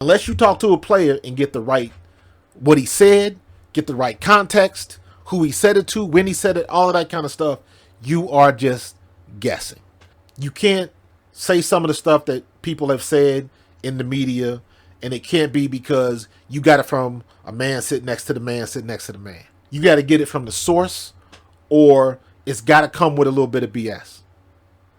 Unless you talk to a player and get the right, what he said, get the right context, who he said it to, when he said it, all of that kind of stuff, you are just guessing. You can't say some of the stuff that people have said in the media, and it can't be because you got it from a man sitting next to the man sitting next to the man. You got to get it from the source, or it's got to come with a little bit of BS.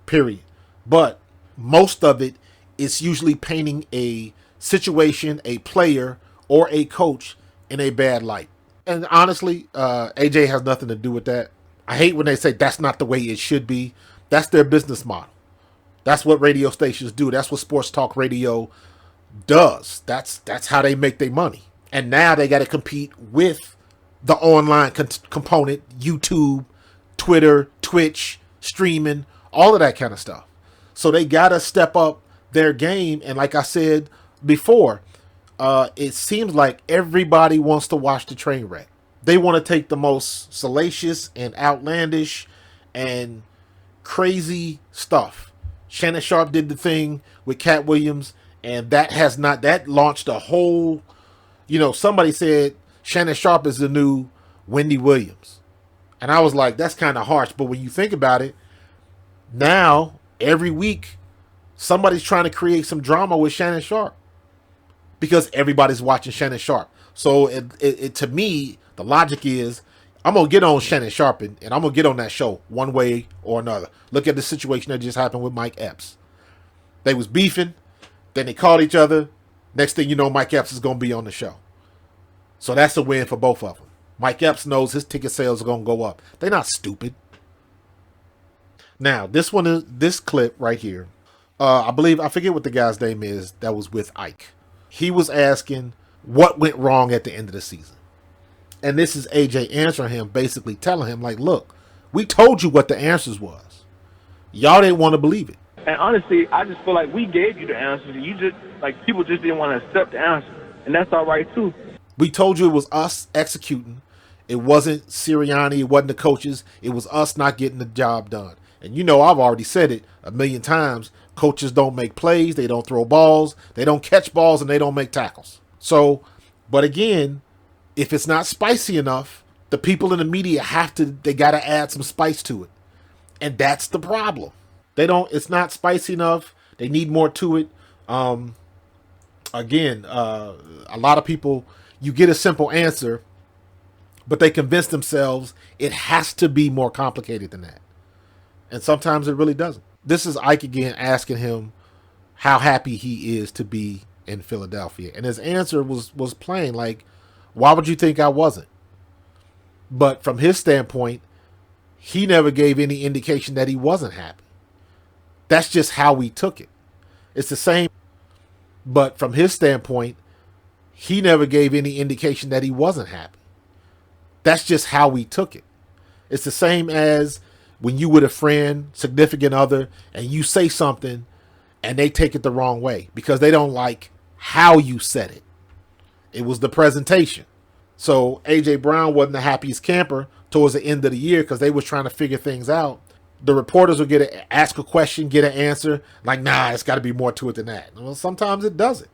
Period. But most of it is usually painting a situation, a player, or a coach in a bad light. And honestly, AJ has nothing to do with that. I hate when they say that's not the way it should be. That's their business model. That's what radio stations do. That's what sports talk radio does. That's how they make their money. And now they got to compete with the online component, YouTube, Twitter, Twitch, streaming, all of that kind of stuff. So they got to step up their game. And like I said before, it seems like everybody wants to watch the train wreck. They want to take the most salacious and outlandish and crazy stuff. Shannon Sharp did the thing with Cat Williams, and that launched a whole, somebody said Shannon Sharp is the new Wendy Williams. And I was like, that's kind of harsh. But when you think about it, now every week somebody's trying to create some drama with Shannon Sharp because everybody's watching Shannon Sharp. So it to me, the logic is I'm going to get on Shannon Sharp and I'm going to get on that show one way or another. Look at the situation that just happened with Mike Epps. They was beefing. Then they called each other. Next thing you know, Mike Epps is going to be on the show. So that's a win for both of them. Mike Epps knows his ticket sales are going to go up. They're not stupid. Now, this clip right here. I forget what the guy's name is that was with Ike. He was asking what went wrong at the end of the season. And this is AJ answering him, basically telling him, like, look, we told you what the answers was. Y'all didn't want to believe it. And honestly, I just feel like we gave you the answers. You just, people just didn't want to accept the answer. And that's all right, too. We told you it was us executing. It wasn't Sirianni. It wasn't the coaches. It was us not getting the job done. And I've already said it a million times. Coaches don't make plays. They don't throw balls. They don't catch balls, and they don't make tackles. So, but again, if it's not spicy enough, the people in the media they got to add some spice to it. And that's the problem. It's not spicy enough. They need more to it. Again, a lot of people, you get a simple answer, but they convince themselves it has to be more complicated than that. And sometimes it really doesn't. This is Ike again asking him how happy he is to be in Philadelphia. And his answer was plain, like, why would you think I wasn't? But from his standpoint, he never gave any indication that he wasn't happy. That's just how we took it. It's the same. But from his standpoint, he never gave any indication that he wasn't happy. That's just how we took it. It's the same as when you with a friend, significant other, and you say something and they take it the wrong way because they don't like how you said it. It was the presentation. So AJ Brown wasn't the happiest camper towards the end of the year because they was trying to figure things out. The reporters will ask a question, get an answer, like, nah, it's got to be more to it than that. Well, sometimes it doesn't.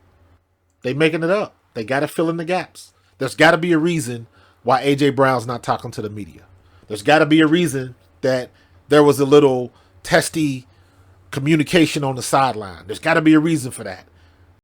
They making it up. They got to fill in the gaps. There's got to be a reason why AJ Brown's not talking to the media. There's got to be a reason that there was a little testy communication on the sideline. There's got to be a reason for that.